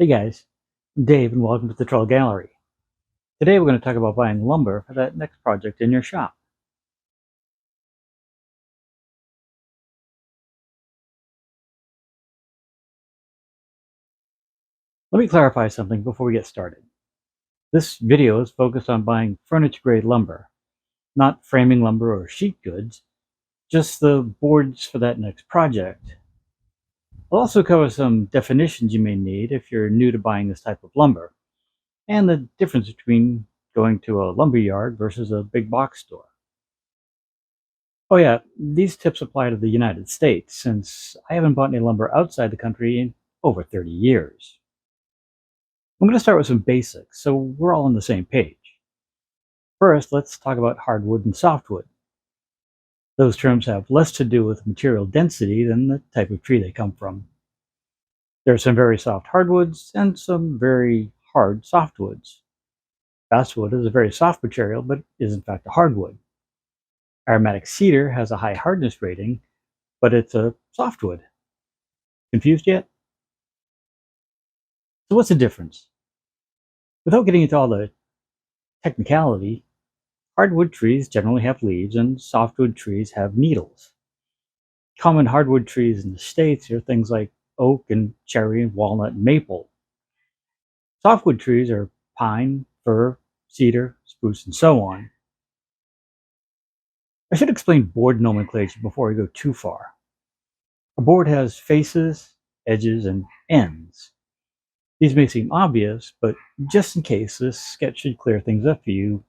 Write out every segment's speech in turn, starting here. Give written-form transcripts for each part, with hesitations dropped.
Hey guys, I'm Dave and welcome to the Trull Gallery. Today we're going to talk about buying lumber for that next project in your shop. Let me clarify something before we get started. This video is focused on buying furniture grade lumber, not framing lumber or sheet goods, just the boards for that next project. I'll also cover some definitions you may need if you're new to buying this type of lumber, and the difference between going to a lumber yard versus a big box store. Oh yeah, these tips apply to the United States, since I haven't bought any lumber outside the country in over 30 years. I'm going to start with some basics, so we're all on the same page. First, let's talk about hardwood and softwood. Those terms have less to do with material density than the type of tree they come from. There are some very soft hardwoods and some very hard softwoods. Basswood is a very soft material, but is in fact a hardwood. Aromatic cedar has a high hardness rating, but it's a softwood. Confused yet? So what's the difference? Without getting into all the technicality, hardwood trees generally have leaves and softwood trees have needles. Common hardwood trees in the States are things like oak and cherry and walnut and maple. Softwood trees are pine, fir, cedar, spruce, and so on. I should explain board nomenclature before I go too far. A board has faces, edges, and ends. These may seem obvious, but just in case, this sketch should clear things up for you.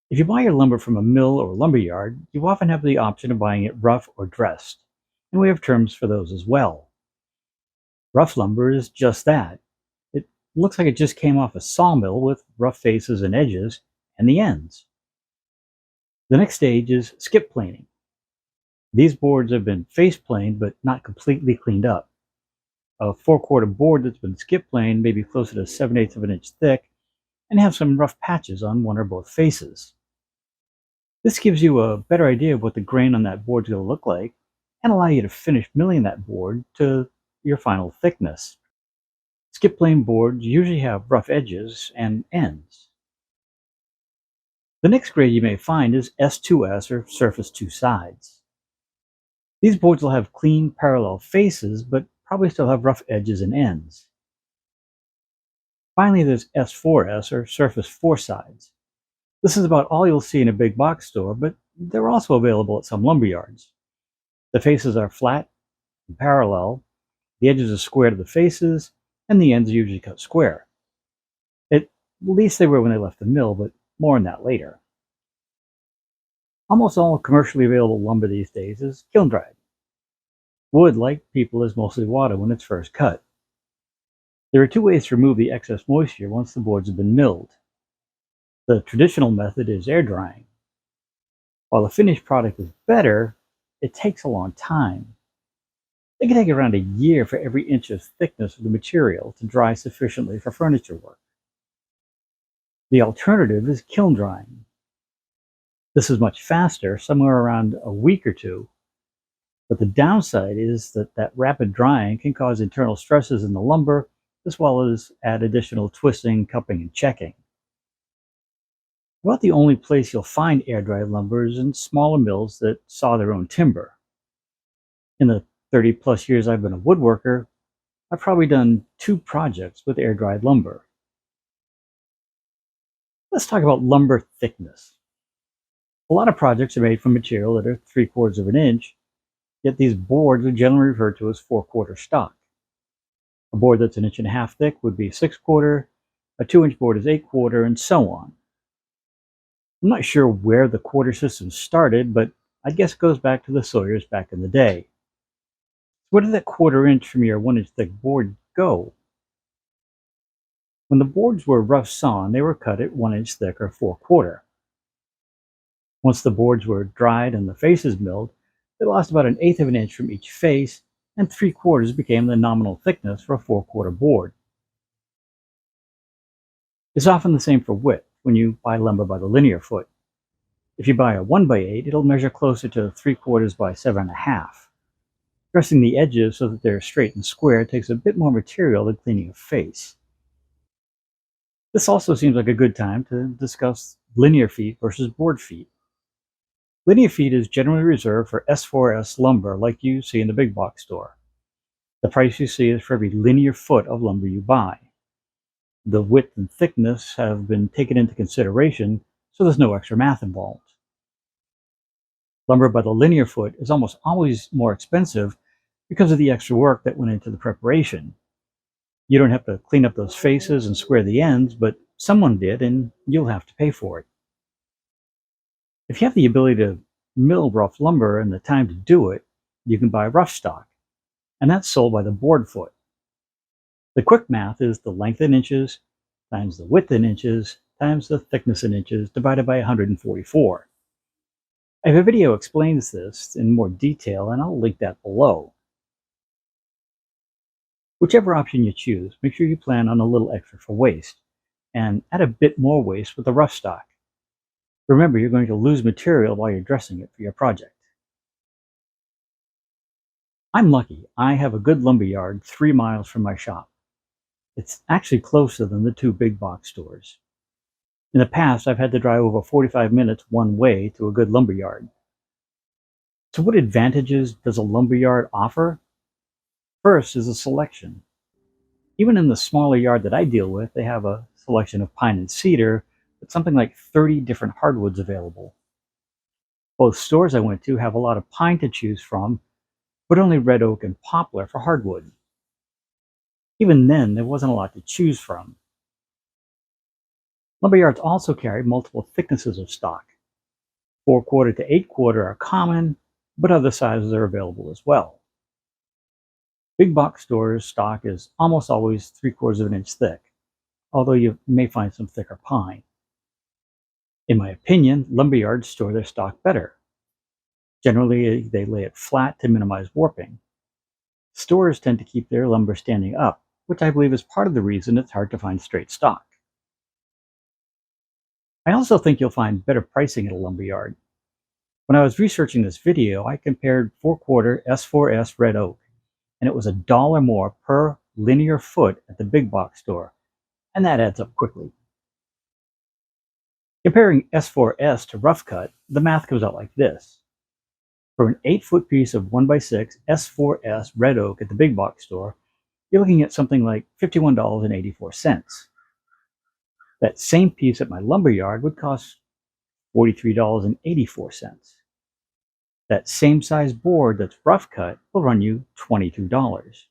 If you buy your lumber from a mill or lumber yard, you often have the option of buying it rough or dressed, and we have terms for those as well. Rough lumber is just that. It looks like it just came off a sawmill with rough faces and edges, and the ends. The next stage is skip planing. These boards have been face planed, but not completely cleaned up. A 4/4 board that's been skip planed may be closer to 7/8 of an inch thick and have some rough patches on one or both faces. This gives you a better idea of what the grain on that board is going to look like and allow you to finish milling that board to your final thickness. Skip plane boards usually have rough edges and ends. The next grade you may find is S2S, or surface two sides. These boards will have clean parallel faces, but probably still have rough edges and ends. Finally, there's S4S, or surface four sides. This is about all you'll see in a big box store, but they're also available at some lumber yards. The faces are flat and parallel, the edges are square to the faces, and the ends are usually cut square. At least they were when they left the mill, but more on that later. Almost all commercially available lumber these days is kiln dried. Wood, like people, is mostly water when it's first cut. There are two ways to remove the excess moisture once the boards have been milled. The traditional method is air drying. While the finished product is better, it takes a long time. It can take around a year for every inch of thickness of the material to dry sufficiently for furniture work. The alternative is kiln drying. This is much faster, somewhere around a week or two, but the downside is that rapid drying can cause internal stresses in the lumber, as well as add additional twisting, cupping, and checking. About the only place you'll find air-dried lumber is in smaller mills that saw their own timber. In the 30-plus years I've been a woodworker, I've probably done 2 projects with air-dried lumber. Let's talk about lumber thickness. A lot of projects are made from material that are 3/4 of an inch, yet these boards are generally referred to as 4/4 stock. A board that's 1.5 inches thick would be 6/4, a 2-inch board is 8/4, and so on. I'm not sure where the quarter system started, but I guess it goes back to the sawyers back in the day. Where did that 1/4 inch from your 1-inch thick board go? When the boards were rough sawn, they were cut at 1 inch thick or 4/4. Once the boards were dried and the faces milled, they lost about 1/8 of an inch from each face, and 3/4 became the nominal thickness for a 4/4 board. It's often the same for width when you buy lumber by the linear foot. If you buy a 1x8, it'll measure closer to 3/4 by 7.5. Dressing the edges so that they're straight and square takes a bit more material than cleaning a face. This also seems like a good time to discuss linear feet versus board feet. Linear feet is generally reserved for S4S lumber like you see in the big box store. The price you see is for every linear foot of lumber you buy. The width and thickness have been taken into consideration, so there's no extra math involved. Lumber by the linear foot is almost always more expensive because of the extra work that went into the preparation. You don't have to clean up those faces and square the ends, but someone did, and you'll have to pay for it. If you have the ability to mill rough lumber and the time to do it, you can buy rough stock, and that's sold by the board foot. The quick math is the length in inches times the width in inches times the thickness in inches divided by 144. I have a video that explains this in more detail, and I'll link that below. Whichever option you choose, make sure you plan on a little extra for waste, and add a bit more waste with the rough stock. Remember, you're going to lose material while you're dressing it for your project. I'm lucky. I have a good lumber yard 3 miles from my shop. It's actually closer than the 2 big box stores. In the past, I've had to drive over 45 minutes one way to a good lumber yard. So what advantages does a lumber yard offer? First is a selection. Even in the smaller yard that I deal with, they have a selection of pine and cedar, but something like 30 different hardwoods available. Both stores I went to have a lot of pine to choose from, but only red oak and poplar for hardwood. Even then, there wasn't a lot to choose from. Lumberyards also carry multiple thicknesses of stock. 4/4 to 8/4 are common, but other sizes are available as well. Big box stores' stock is almost always 3/4 of an inch thick, although you may find some thicker pine. In my opinion, lumberyards store their stock better. Generally, they lay it flat to minimize warping. Stores tend to keep their lumber standing up, which I believe is part of the reason it's hard to find straight stock. I also think you'll find better pricing at a lumberyard. When I was researching this video, I compared 4/4 S4S red oak, and it was $1 more per linear foot at the big box store, and that adds up quickly. Comparing S4S to rough cut, the math comes out like this. For an 8-foot piece of 1x6 S4S red oak at the big box store, you're looking at something like $51.84. That same piece at my lumber yard would cost $43.84. That same size board that's rough cut will run you $22.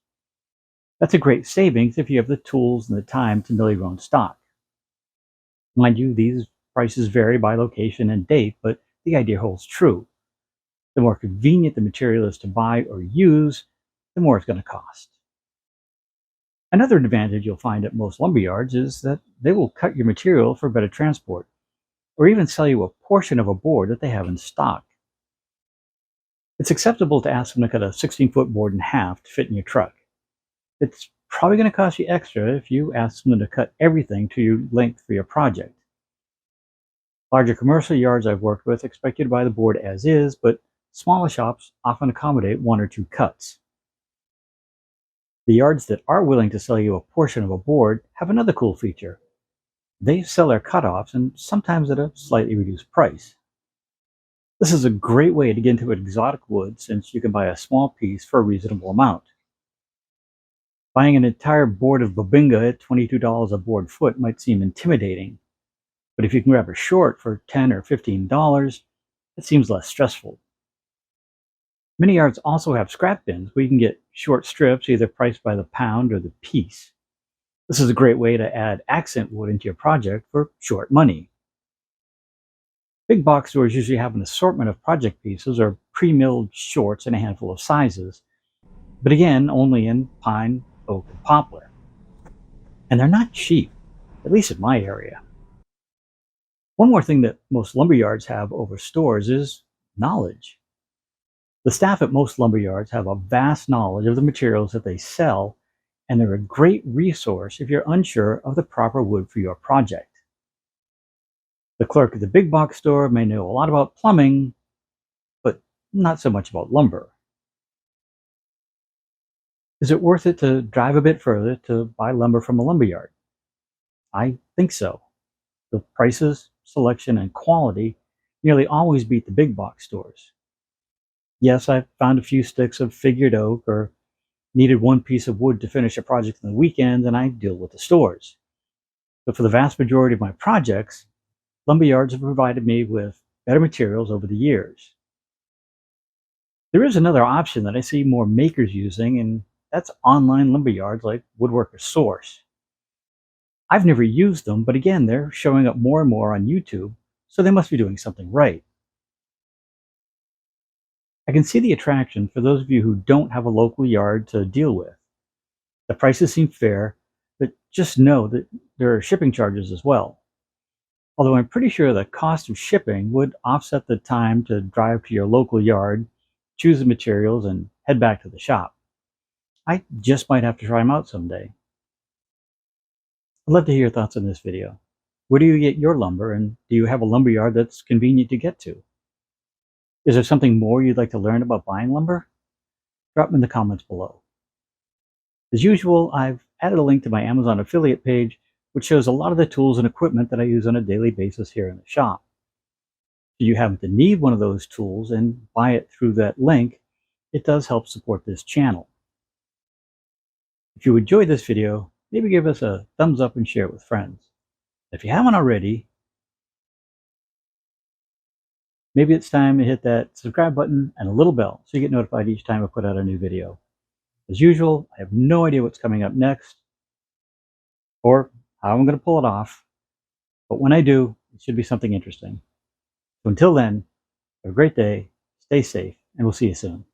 That's a great savings if you have the tools and the time to mill your own stock. Mind you, these prices vary by location and date, but the idea holds true. The more convenient the material is to buy or use, the more it's going to cost. Another advantage you'll find at most lumberyards is that they will cut your material for better transport, or even sell you a portion of a board that they have in stock. It's acceptable to ask them to cut a 16-foot board in half to fit in your truck. It's probably going to cost you extra if you ask them to cut everything to your length for your project. Larger commercial yards I've worked with expect you to buy the board as is, but smaller shops often accommodate 1 or 2 cuts. The yards that are willing to sell you a portion of a board have another cool feature. They sell their cutoffs, and sometimes at a slightly reduced price. This is a great way to get into exotic wood since you can buy a small piece for a reasonable amount. Buying an entire board of bubinga at $22 a board foot might seem intimidating, but if you can grab a short for $10 or $15, it seems less stressful. Many yards also have scrap bins where you can get short strips either priced by the pound or the piece. This is a great way to add accent wood into your project for short money. Big box stores usually have an assortment of project pieces or pre-milled shorts in a handful of sizes, but again, only in pine, oak, and poplar. And they're not cheap, at least in my area. One more thing that most lumberyards have over stores is knowledge. The staff at most lumberyards have a vast knowledge of the materials that they sell, and they're a great resource if you're unsure of the proper wood for your project. The clerk at the big box store may know a lot about plumbing, but not so much about lumber. Is it worth it to drive a bit further to buy lumber from a lumberyard? I think so. The prices, selection, and quality nearly always beat the big box stores. Yes, I've found a few sticks of figured oak or needed one piece of wood to finish a project on the weekend, and I deal with the stores. But for the vast majority of my projects, lumberyards have provided me with better materials over the years. There is another option that I see more makers using, and that's online lumberyards like Woodworker's Source. I've never used them, but again, they're showing up more and more on YouTube, so they must be doing something right. I can see the attraction for those of you who don't have a local yard to deal with. The prices seem fair, but just know that there are shipping charges as well. Although I'm pretty sure the cost of shipping would offset the time to drive to your local yard, choose the materials, and head back to the shop. I just might have to try them out someday. I'd love to hear your thoughts on this video. Where do you get your lumber, and do you have a lumberyard that's convenient to get to? Is there something more you'd like to learn about buying lumber? Drop them in the comments below. As usual, I've added a link to my Amazon affiliate page, which shows a lot of the tools and equipment that I use on a daily basis here in the shop. If you happen to need one of those tools and buy it through that link, it does help support this channel. If you enjoyed this video, maybe give us a thumbs up and share it with friends. If you haven't already, maybe it's time to hit that subscribe button and a little bell so you get notified each time I put out a new video. As usual, I have no idea what's coming up next or how I'm going to pull it off, but when I do, it should be something interesting. So until then, have a great day, stay safe, and we'll see you soon.